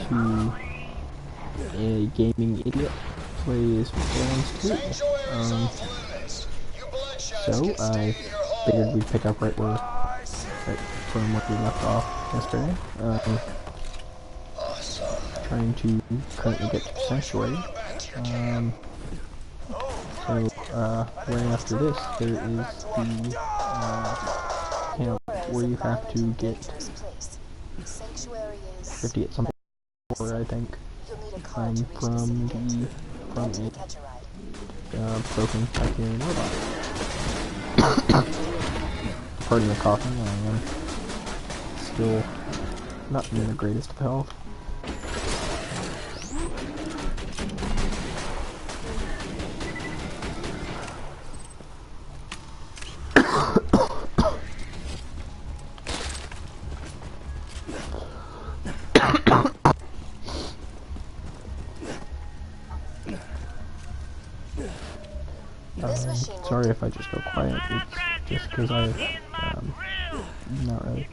to a gaming idiot plays Borderlands 2. So I figured we'd pick up right from where we left off yesterday. Trying to currently get to Sanctuary. Right after this, there is the camp where you have to get 50 at some point, I think, from a broken Hyperion robot. Pardon the coughing, I am still not in the greatest of health. Sorry if I just go quiet, it's just because I'm not really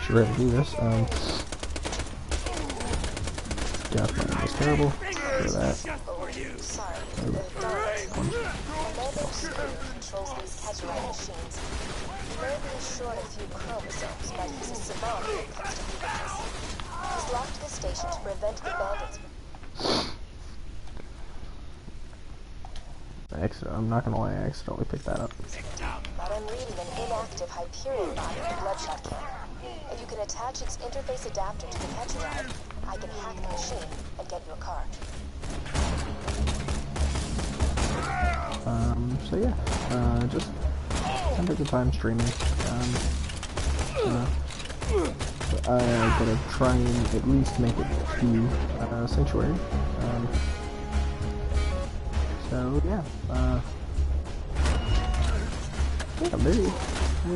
sure how to do this. Death mine is terrible for that. Sorry, controls these Catch-A-Ride machines. He may be short a few chromosomes, but he's a savant when it comes to weaknesses. He's locked the station to prevent the bandits. I'm not gonna lie, I accidentally picked that up. But I'm reading an inactive Hyperion body in the Bloodshot camp. If you can attach its interface adapter to the Catch-A-Ride, I can hack the machine and get you a car. So yeah, just spend a good time streaming. I gotta try and at least make it to Sanctuary. So yeah, I'm very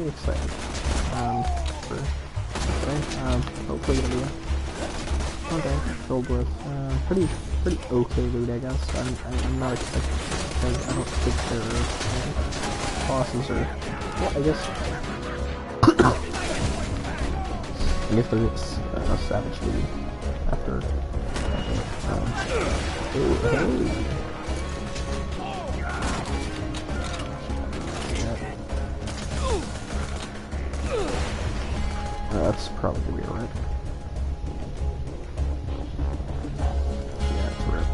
excited for today. Hopefully it'll be a day filled with pretty okay loot, I guess. I'm not expecting, because I don't think there are bosses or, well, I guess there is a savage loot after. Oh, hey. That's probably gonna be alright. Yeah, it's right.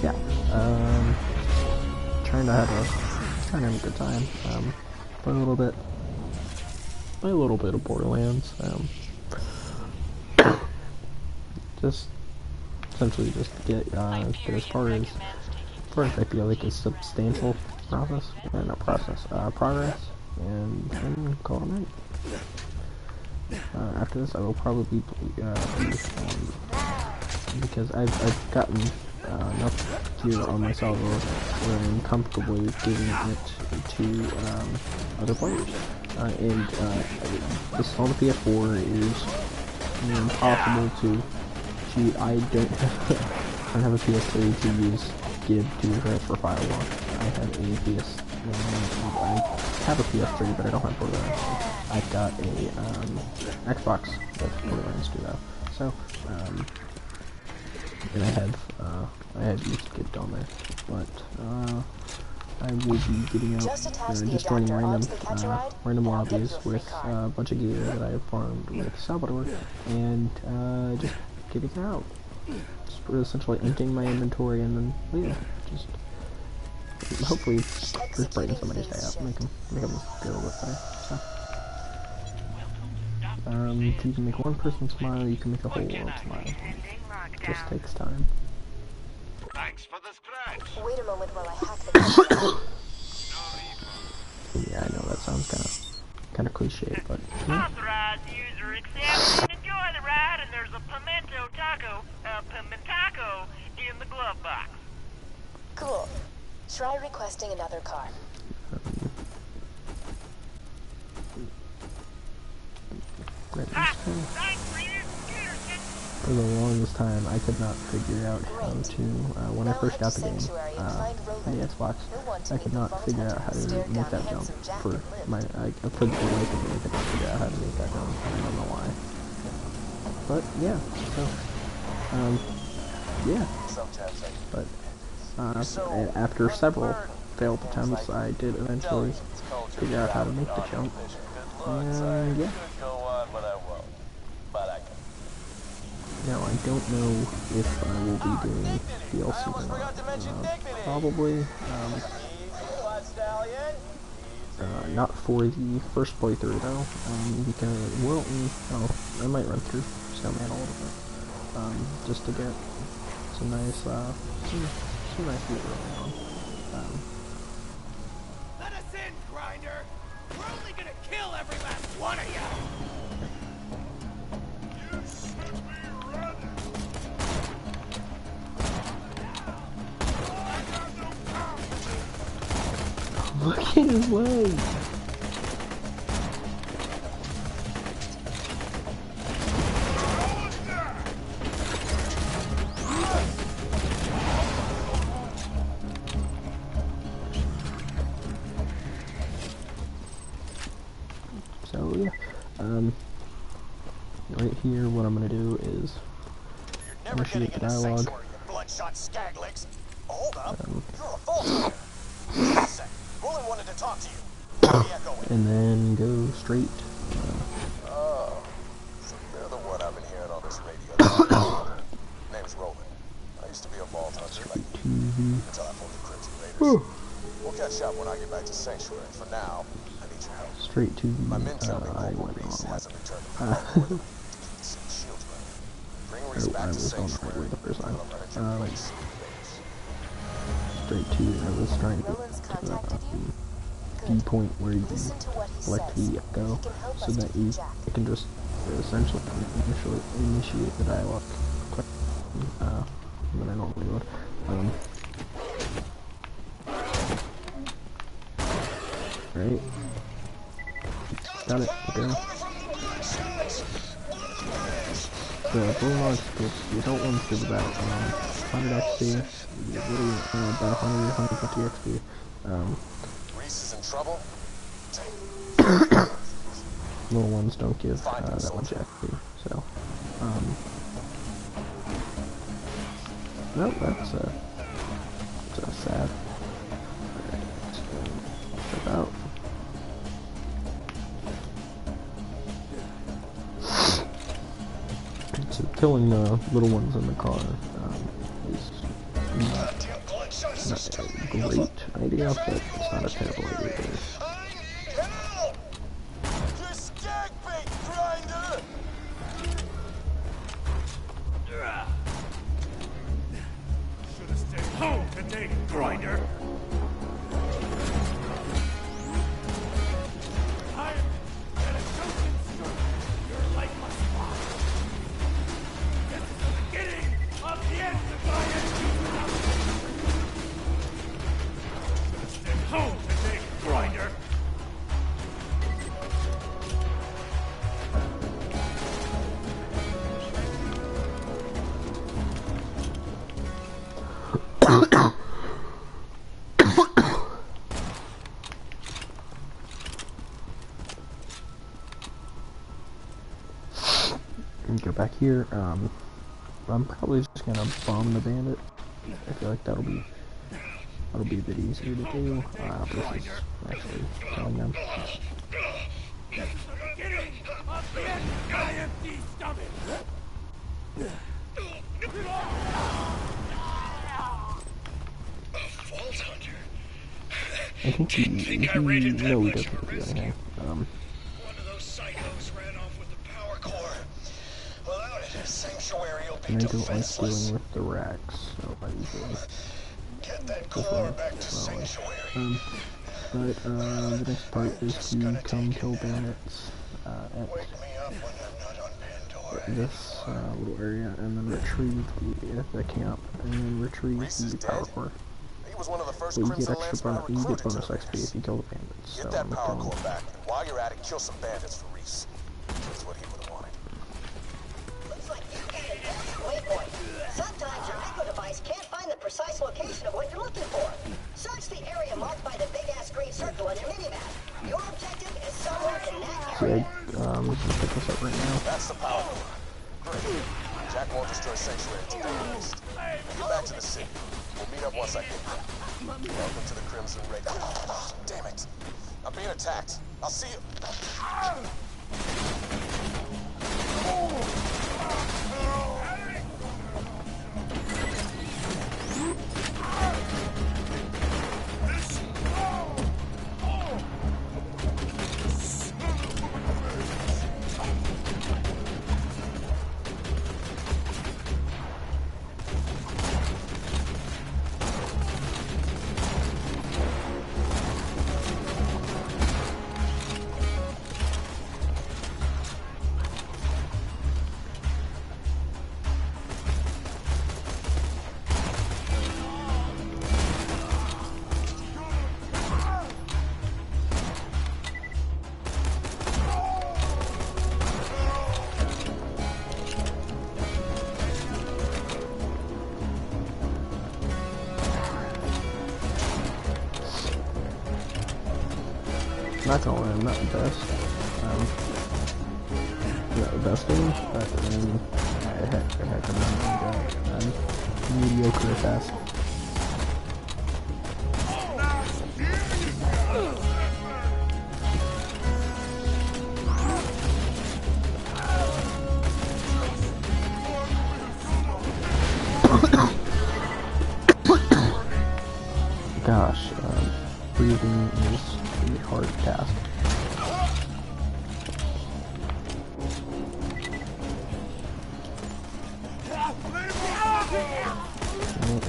Yeah. Trying to have a good time. Play a little bit of Borderlands. Just essentially just get as far as I feel like a substantial progress, and then call it a night. After this, I will probably because I've gotten enough gear on my salvo where I'm comfortably giving it to other players. And this on the PS4 is impossible to cheat. I don't have a PS3 to use give to transfer file lock. I have a PS3, but I don't have Borderlands. I've got a Xbox with Borderlands 2 though. So, and I had used to get it on there, but I will be getting out, just joining random lobbies with a bunch of gear that I have farmed with Salvador, and just getting out. Just essentially emptying my inventory and then leaving. Just hopefully just brighten somebody's day up, make them feel a little bit better. So, if you can make one person smile, you can make a whole world smile. It just takes time. Thanks for the scratch. Wait a moment while I hack the Yeah, I know that sounds kind of cliche, but yeah. Authorized user accept. Enjoy the ride, and there's a pimento in the glove box. Cool. Try requesting another car. For the longest time, I could not figure out how to, when I first got the game, on the Xbox, I could not figure out how to make that jump for my, I couldn't for the life of me, I could not figure out how to make that jump. I don't know why. but yeah, so, yeah, but, after several failed attempts, I did eventually figure out how to make the jump, and yeah. Now, I don't know if I will be doing DLC or not. Probably, not for the first playthrough though, because, well, I might run through Snowman a little bit, just to get some nice, some nice loot early on. Let us in, Grinder! We're only gonna kill every last one of you! Look at his legs! So yeah, right here what I'm gonna do is initiate the dialogue. Bloodshot skaglegs. Hold up, you're a vault. Roland wanted to talk to you. And then go straight. Oh, so you're the one I've been hearing on this radio. Name's Roland. I used to be a vault hunter like you until I formed the Crimson Raiders. We'll catch up when I get back to Sanctuary. For now, I need your help. Straight to the, My men tell me Mobile Reese hasn't returned to the to keep the city shields running. Bring Reese back to Sanctuary. The first time. Straight to, I was trying to get to the point where you select the echo so that you can just essentially initiate the dialogue than I normally would. Right? Got it. Okay. The blue launch kits, the adult ones give about 100 XP, the little about 150 XP. Reese is in trouble? Little ones don't give that much XP, so nope, that's sad. Alright, step out. So killing the little ones in the car is not a great idea, but it's not a terrible idea either. You're skag bait, Grinder! Should've stayed home today, Grinder! Go back here. I'm probably just gonna bomb the bandit. I feel like that'll be a bit easier to do. Versus actually killing them. I think he no, he doesn't do anything. One of those psychos ran off with the power core. Without it, Sanctuary will be and I don't like defenseless. dealing with the racks, so I usually Get that core back to Sanctuary. But the next part is to come kill bandits Wake me up when I'm not on Pandora. at this little area, and then retrieve the camp, and then retrieve the power core. He was one of the first So you Crimson get extra Lance men you get recruited bonus to XP if you kill the bandits. Get So that I'm power killing. core back, and while you're at it, kill some bandits for Reese. That's what he would have wanted. Looks like you got an epic waypoint. Sometimes your echo device can't find the precise location of what you're looking for. Search the area marked by the big-ass green circle on your minimap. Your objective is somewhere in that area. See, I'm gonna pick this up right now. That's the power core. Great. Jack won't destroy Sanctuary today, at least. Get back to the city. We'll meet up once I get there. Welcome to the Crimson Radio. Oh, damn it. I'm being attacked. I'll see you. Not gonna lie, I'm not the best. Not the best game, but heck, I'm not really good. I'm mediocre at best. Gosh, breathing is a hard task.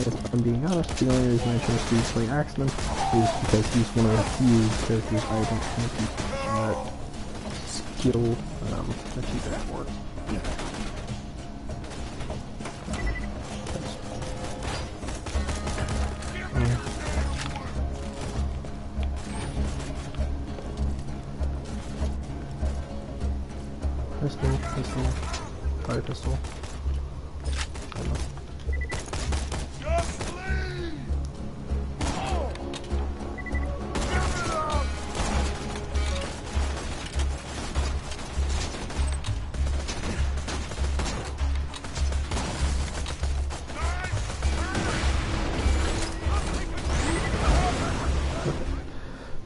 If I'm being honest, the only reason I chose to play Axton is because he's one of the few characters I don't think he's skill achievement for. Pistol, fire pistol.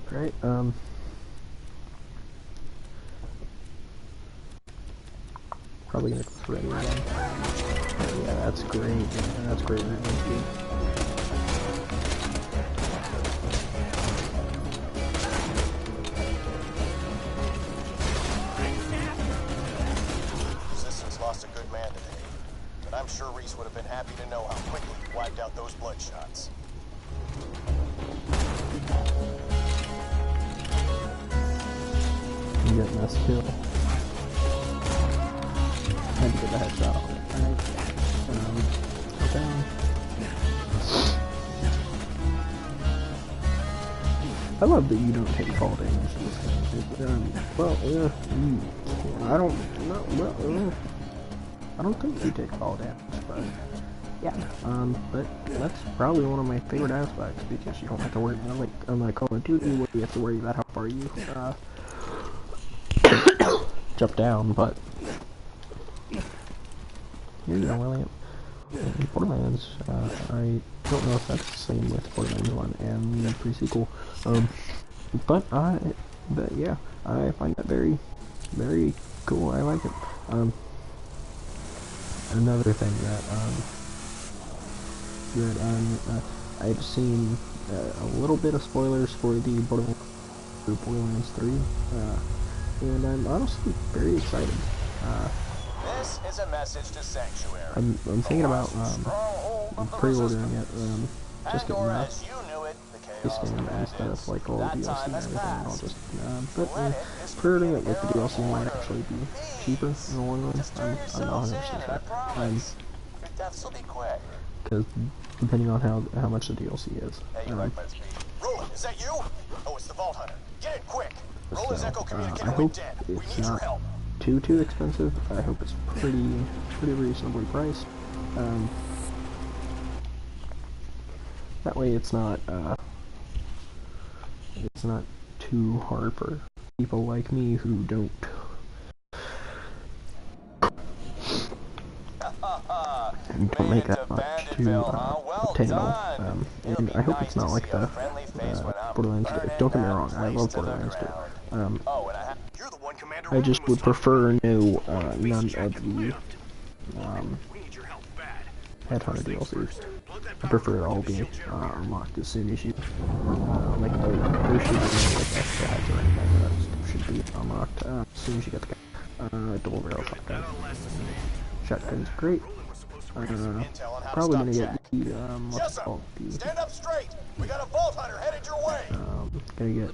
Great, probably gonna thread it again. Oh, yeah, that's great. Yeah, that's great. Resistance lost a good man today, but I'm sure Reese would have been happy to know how quickly he wiped out those bloodshots. You get this kill. Had to get the headshot on it. Alright. Go down. I love that you don't take fall damage in this game. Well, yeah, I don't think you take fall damage, but yeah. But that's probably one of my favorite aspects because you don't have to worry about, like, unlike Call of Duty where you have to worry about how far you jump down, but here you go, William. In Borderlands, I don't know if that's the same with Borderlands 1 and the pre-sequel, but yeah, I find that very, very cool. I like it. Another thing that I've seen a little bit of spoilers for the Borderlands 3, and I'm honestly very excited. This is a message to Sanctuary. I'm thinking about pre-ordering it, just getting this game instead of like all the DLC and everything. I'll just, but pre-ordering it with the DLC might actually be cheaper in the long run. I'm not 100% sure. Because depending on how much the DLC is. Roland, is that you? Oh, it's the Vault Hunter. Get it quick. Roland's Echo I communicator hope went dead. We it's need your not help. too expensive. I hope it's pretty reasonably priced. That way it's not too hard for people like me who don't You don't make that much to obtainable, and I hope it's not like the Borderlands. Don't get me wrong, I love Borderlands too. I just would prefer none of the Headhunter DLCs. I prefer it all be unlocked as soon as you like there should be like extracts or anything that should be unlocked as soon as you get the gun. Double barrel shotgun. Shotgun's great. Probably gonna get the what's it called? Stand up straight. We got a Vault Hunter headed your way. Gonna get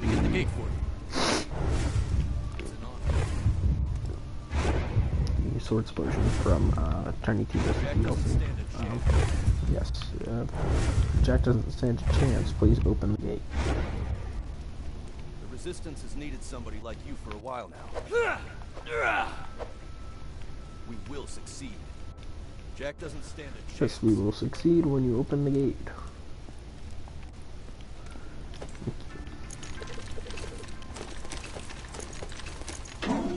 the sword explosion from Tiny T DLC. Yes, Jack doesn't stand a chance. Please open the gate. The Resistance has needed somebody like you for a while now. We will succeed. Jack doesn't stand a chance. Yes, we will succeed when you open the gate.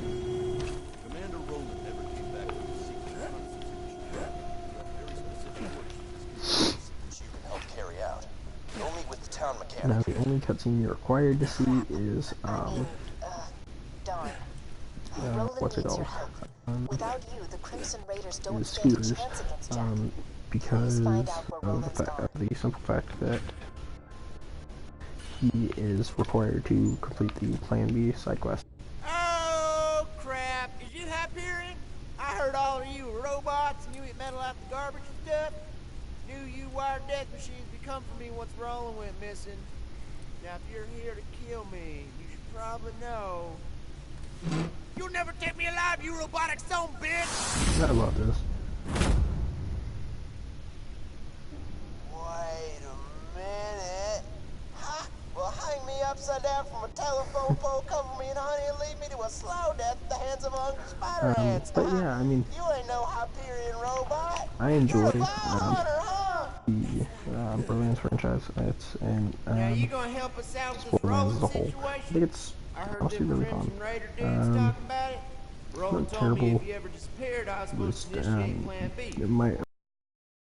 Commander Roland never came back from the secret very specific orders. You can help carry out. Go meet with the town mechanic. Now the only cutscene you're required to see is Darn. what's it called? Without you, the Crimson Raiders don't Is stand a scooters. chance against Jack. Because find out where of Roland's gone. the simple fact that he is required to complete the Plan B side quest. Oh, crap. Is you Hyperion? I heard all of you were robots and you eat metal out the garbage and stuff. Knew you wired death machines become for me once Roland went missing. Now, if you're here to kill me, you should probably know. You'll never take me alive, you robotic son of a bitch! I love this. Wait a minute. Ha! Well, hang me upside down from a telephone pole, cover me in honey, and leave me to a slow death at the hands of a hungry spider ants. But yeah, I mean, You ain't no Hyperion robot. I enjoy You're a Hunter, huh? the Borderlands franchise. It's and Now, you gonna help us out with this Borderlands Roland as a whole. I situation? think it's I heard honestly them really Crimson fun. Raider dudes talking about it. Roland not told me terrible. if you ever disappeared, I was supposed Just to initiate Plan B. my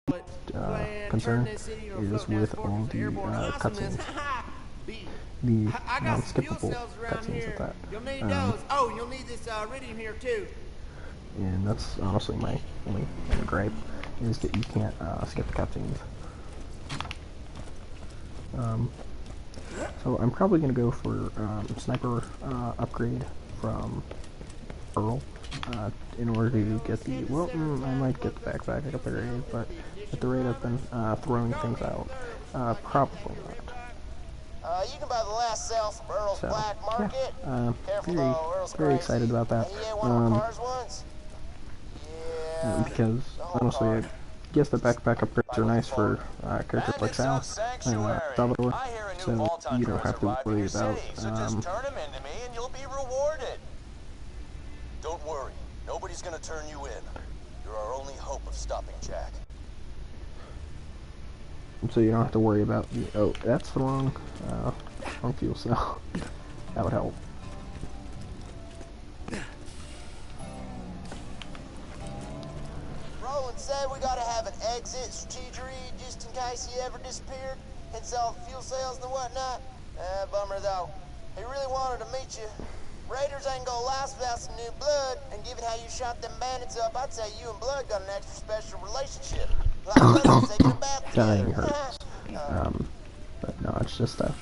But plan, concern turn this city into a is float down with fortress all of the airborne awesomeness. cutscenes. B. The I got some fuel non-skippable cells around cutscenes here. of that. You'll need those. Oh, and you'll need this iridium here too. And that's honestly my only gripe, is that you can't skip the cutscenes. So I'm probably going to go for sniper upgrade from Earl in order to get the, well, I might get the backpack upgrade, but at the rate I've been throwing things out, probably not. You can buy the last sale from Earl's So, Black Market. yeah, Careful very, though, Earl's very crazy. excited about that. He ate one of my cars once. Yeah. Because honestly, I guess the backpack upgrades are nice for characters like Sal and Salvador, so you don't have to worry about So just turn him into me and you'll be rewarded. Don't worry, nobody's gonna turn you in. You're our only hope of stopping Jack. so you don't have to worry about the, oh, that's the wrong fuel cell. That would help. Roland said we gotta have an exit strategy just in case he ever disappeared, hence all the fuel cells and whatnot. Bummer though. He really wanted to meet you. Raiders ain't gonna last without some new blood, and given how you shot them bandits up, I'd say you and Blood got an extra special relationship. Like brothers taking a bath Dying together. hurts. But no, it's just a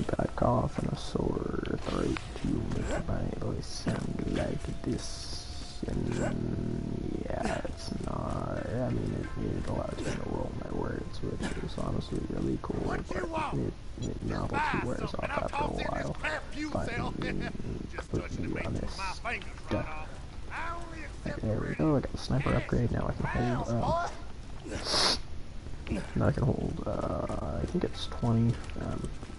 bad cough and a sore throat to make my voice sound like this. And yeah, it's not. I mean, it allows me to roll my words, which is honestly really cool. But it novelty wears off after a while. But completely honest. There we go. I got the sniper upgrade. Now I can hold. Now I can hold. I think it's 20.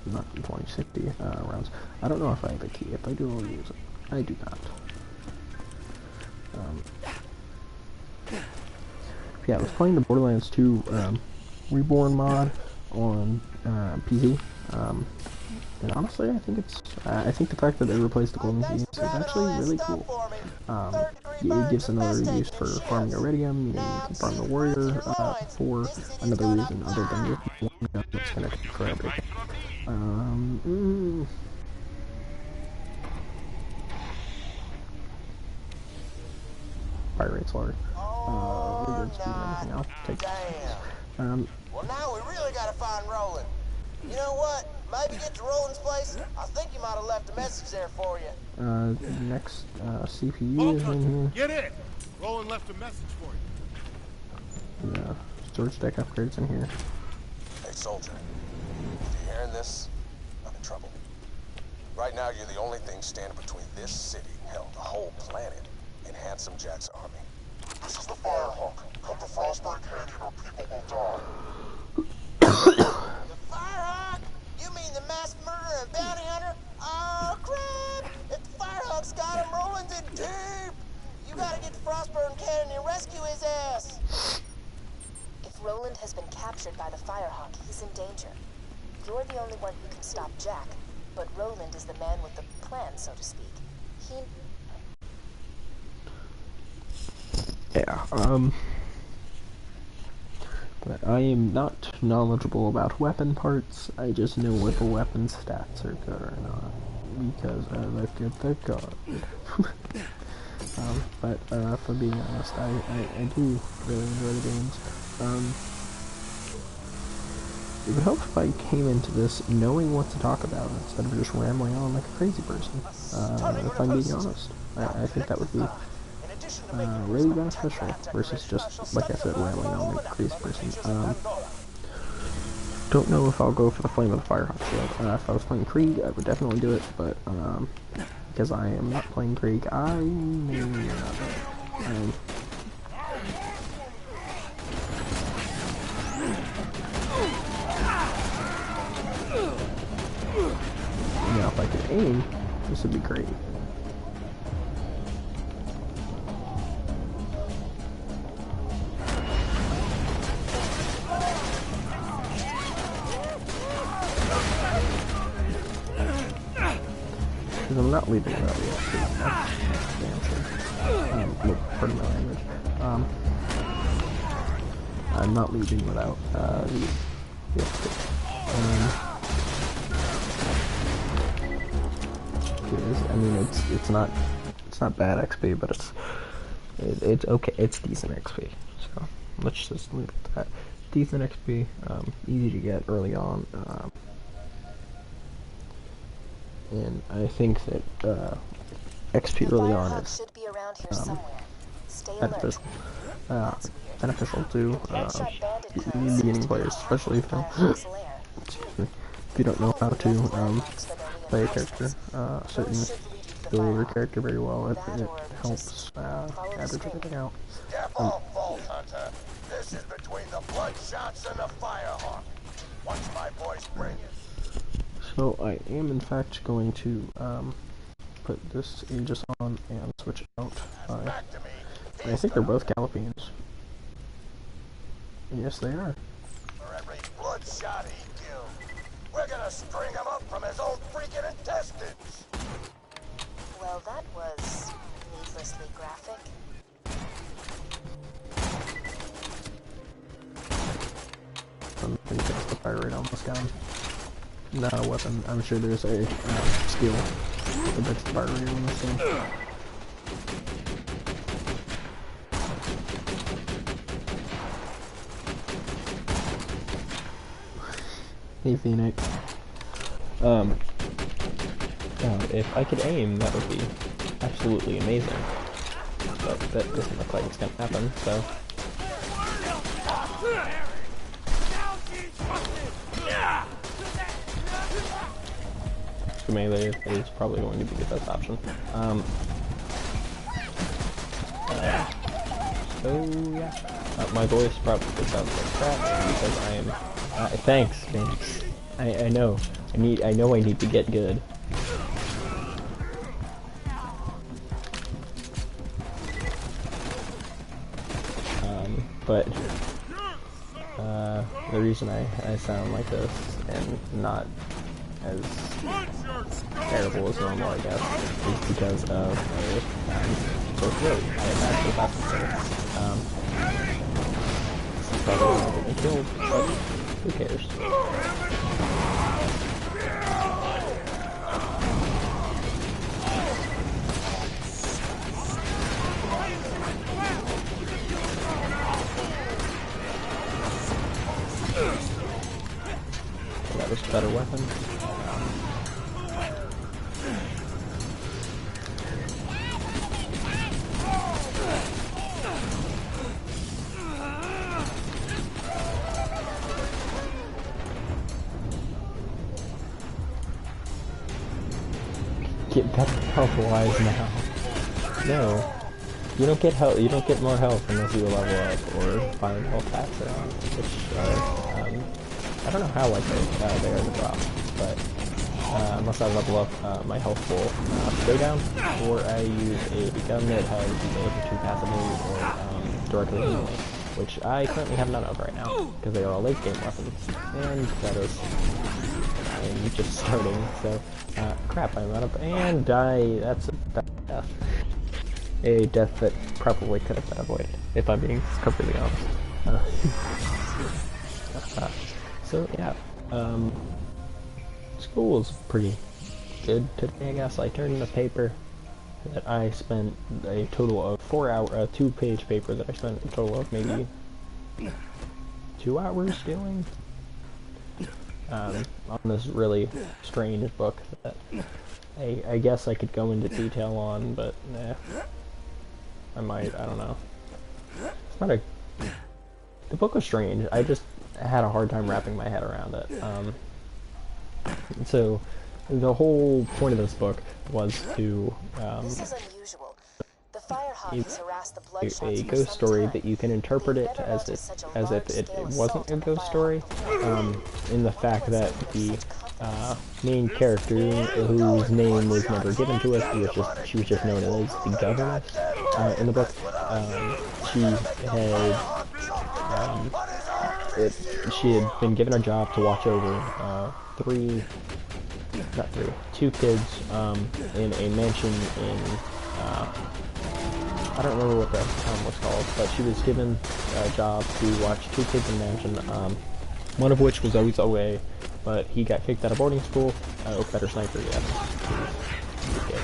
Not 20, 60 rounds. I don't know if I have a key. If I do, I'll use it. I do not. Yeah, I was playing the Borderlands 2 Reborn mod on PC, and honestly, I think it's. I think the fact that they replaced the golden keys is actually really cool. it gives another use for farming iridium. You can farm the warrior for another reason other than just one gun that's gonna take forever. Fire rate's lower. Reload speed and everything. I'll take this. Well, now we really gotta find Roland. You know what? Maybe get to Roland's place. I think he might have left a message there for you. Next CPU is in here. Get in! Roland left a message for you. Yeah, storage deck upgrades in here. Hey, soldier. If you're hearing this, I'm in trouble. Right now, you're the only thing standing between this city, hell, the whole planet, and Handsome Jack's army. This is the Firehawk. Come to Frostburg Canyon or people will die. The Firehawk? You mean the mass murderer and bounty hunter? Oh, crap! If the Firehawk's got him, Roland's in deep! You gotta get to Frostburg Canyon and rescue his ass! If Roland has been captured by the Firehawk, he's in danger. You're the only one who can stop Jack, but Roland is the man with the plan, so to speak. Yeah, but I am not knowledgeable about weapon parts. I just know if a weapon's stats are good or not, because I look at the card. But for being honest, I do really enjoy the games. It would help if I came into this knowing what to talk about instead of just rambling on like a crazy person. If I'm being honest, I think that would be really beneficial versus just, like I said, rambling on like a crazy person. Don't know if I'll go for the Flame of the Firehawk shield. If I was playing Krieg, I would definitely do it, but because I am not playing Krieg, I may not do it. Now, if I could aim, this would be great. Because I'm not leaving without the XP. That's damn sure. Pardon my language. I'm not leaving without the XP. I mean, it's not bad XP, but it's okay. It's decent XP. So let's just leave it at that. Decent XP, easy to get early on. And I think that XP early on is beneficial to beginning players, especially if you don't know how to play a character, certain build your character very well. It helps average everything out. Vault Hunter. This is between the Bloodshots and the Firehawk. Watch my boys bring it. So I am in fact going to put this Aegis on and switch out. I think they're both Gallopines. Yes, they are. For every bloodshot he kills, we're gonna string him up from his own freaking intestines. Well, that was needlessly graphic. I'm gonna fix the fire rate on this gun. Not a weapon. I'm sure there's a skill that fix the fire rate on this thing. Hey Phoenix. If I could aim, that would be absolutely amazing. But that doesn't look like it's gonna happen, so. So melee is probably going to be the best option. So yeah. My voice probably sounds like crap because I am. Thanks, Phoenix. I know. I know I need to get good. But the reason I sound like this and not as terrible as normal, I guess, is because of book wrote. I actually thought so. Probably gonna get me killed, but who cares? That was a better weapon. Get better health-wise now. No. You don't get health. You don't get more health unless you level up or find health packs around, which I don't know how like they are to drop, but unless I level up, my health will go down, or I use a gun that has the ability to passively or directly heal me, which I currently have none of right now because they are all late game weapons, and that is I'm just starting. So crap, I'm out of and die. That's a bad death. A death that probably could have been avoided, if I'm being completely honest. So yeah, school was pretty good today, I guess. I turned in a paper that I spent a total of 4 hours, a 2-page paper that I spent a total of maybe 2 hours doing. On this really strange book that I guess I could go into detail on, but nah. I might, I don't know. It's not a... The book was strange, I just had a hard time wrapping my head around it. So, the whole point of this book was to, This is unusual. The Firehawk has harassed the Bloodshots a for ghost some story time. that you can interpret it as if it wasn't a ghost story, in the fact that the main character, whose name was never given to us, she was just known as the governess in the book. She had been given a job to watch over two kids in a mansion in I don't remember what the town was called, but she was given a job to watch 2 kids in a mansion, one of which was always away, but he got kicked out of boarding school. Oh, better sniper, yes. Okay.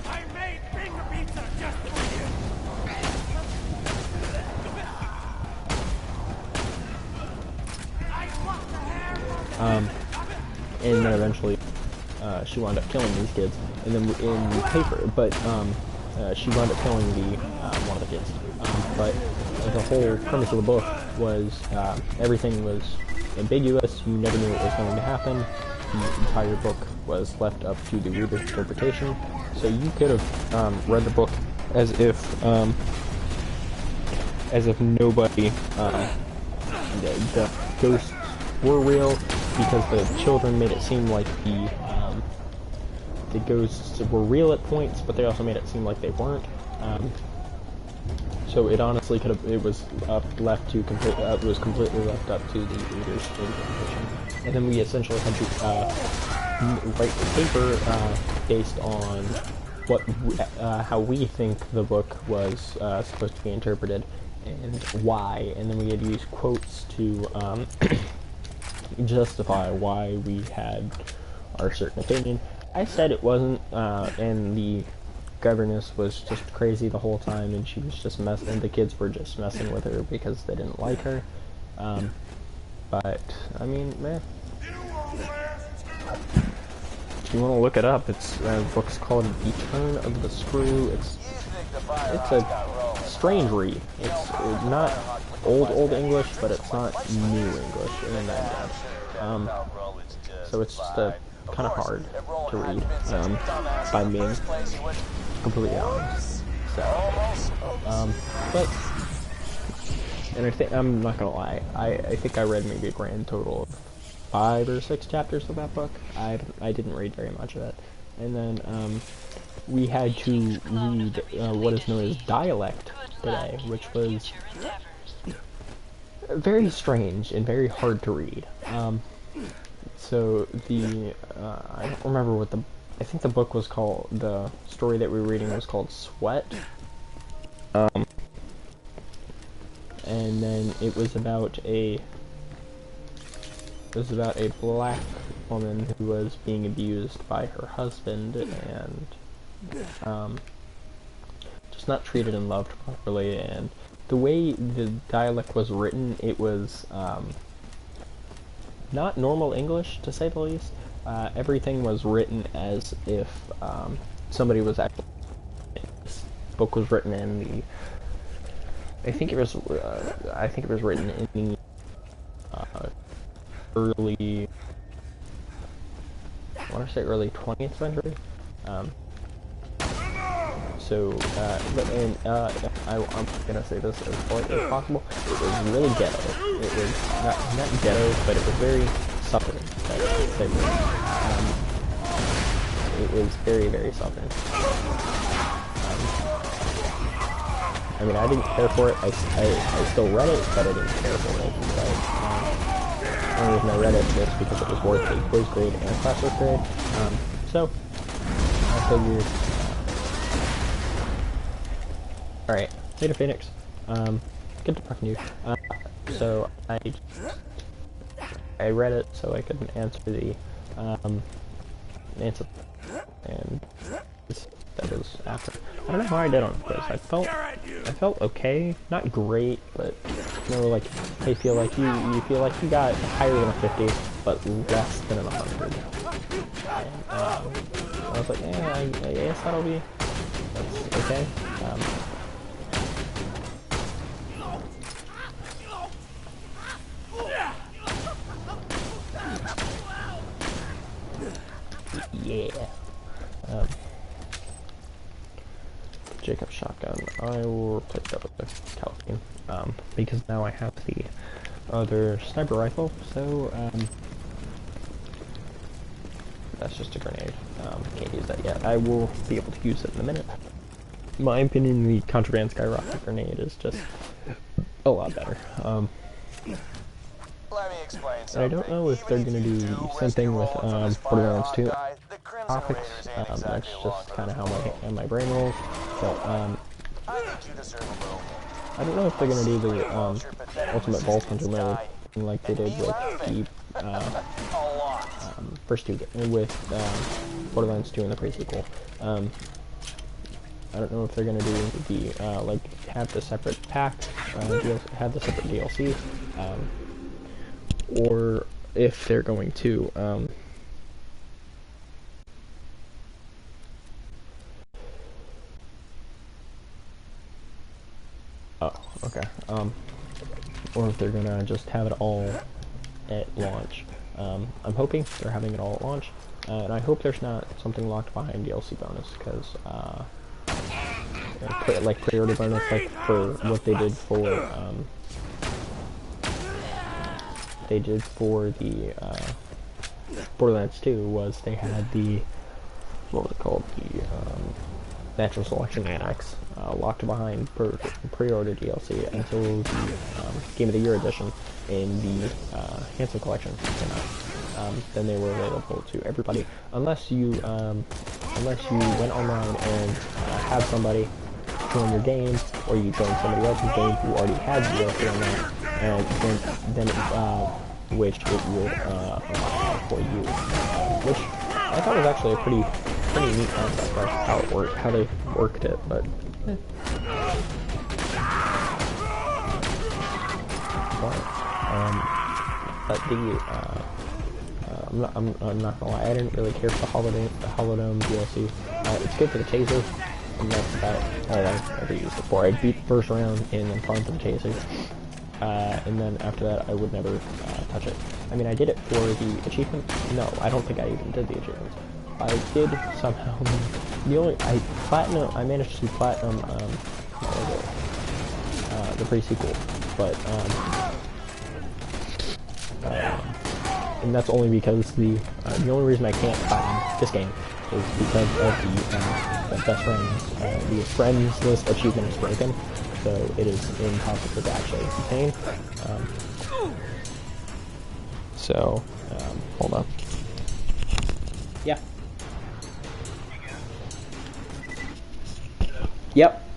I made finger pizza just for you. And then eventually, she wound up killing these kids, and then in paper, but she wound up killing the one of the kids. But the whole premise of the book was everything was ambiguous. You never knew what was going to happen. The entire book was left up to the reader's interpretation. So you could have read the book as if nobody, the ghosts were real, because the children made it seem like the ghosts were real at points, but they also made it seem like they weren't. So it honestly could have, it was completely left up to the reader's interpretation. And then we essentially had to write a paper based on how we think the book was supposed to be interpreted and why. And then we had to use quotes to justify why we had our certain opinion. I said it wasn't, and the governess was just crazy the whole time, and she was just and the kids were just messing with her because they didn't like her. But I mean, man, if you want to look it up, it's the book's called The Turn of the Screw. It's a strange read. It's not old English, but it's not new English in that depth. So it's just kind of hard to read, by being completely honest. So, but, and I'm not gonna lie, I think I read maybe a grand total of 5 or 6 chapters of that book. I didn't read very much of it. And then, we had to read what is known as dialect today, which was very strange and very hard to read. So the I don't remember what the I think the book was called, the story that we were reading was called Sweat. And then it was about a black woman who was being abused by her husband and just not treated and loved properly. And the way the dialect was written, it was not normal English, to say the least. Everything was written as if somebody was actually. This book was written in the. I think it was written in the early. I want to say early 20th century. I'm gonna say this as politely as possible. It was really ghetto. It was not ghetto, but it was very southern. It was very, very southern. I mean, I didn't care for it. I still read it, but I didn't care for it. But, the only reason I read it was because it was worth a quiz grade and a classwork grade. So I figured. Alright, Later Phoenix. Good to talk to you. So I read it so I could answer the and that was after. I don't know how I did on the quiz. I felt okay, not great, but you know, like I feel like you feel like you got higher than a 50, but less than an 100. And, I was like, yeah, I guess that's okay. Yeah. Jacob's shotgun. I will replace that with the California, because now I have the other sniper rifle. So that's just a grenade. Can't use that yet. I will be able to use it in a minute. In my opinion, the contraband skyrocket grenade is just a lot better. Let me explain And I don't know if they're gonna do the same thing with Borderlands 2 topics. That's just kind of how my brain rolls. But I think you deserve a little. I don't know if they're gonna do the ultimate Vault Hunter mode like they did with the first two with Borderlands 2 and the pre-sequel. I don't know if they're gonna do the like have the separate pack, have the separate DLC, or if they're going to or if they're gonna just have it all at launch. I'm hoping they're having it all at launch, and I hope there's not something locked behind DLC bonus, because like pre-order bonus, like for what they did for the Borderlands 2 was they had the, what was it called, the Natural Selection Annex locked behind pre-order DLC until the Game of the Year edition in the Handsome Collection came out. Then they were available to everybody, unless you went online and had somebody join your game, or you joined somebody else's game who already had DLC on that, and then which it would unlock for you, which I thought was actually a pretty neat concept, like how they worked it, but. But I'm not gonna lie, I didn't really care for the Holodome DLC. It's good for the taser, and that's about all I've ever used it for. I beat the first round and then farmed for the taser, and then after that I would never touch it. I mean, I did it for the achievement. No, I don't think I even did the achievements. I did somehow. I managed to platinum the pre-sequel, but and that's only because the only reason I can't platinum this game is because of the best friends. The friends list achievement is broken, so it is impossible to actually obtain. Hold on. Yeah. Yep.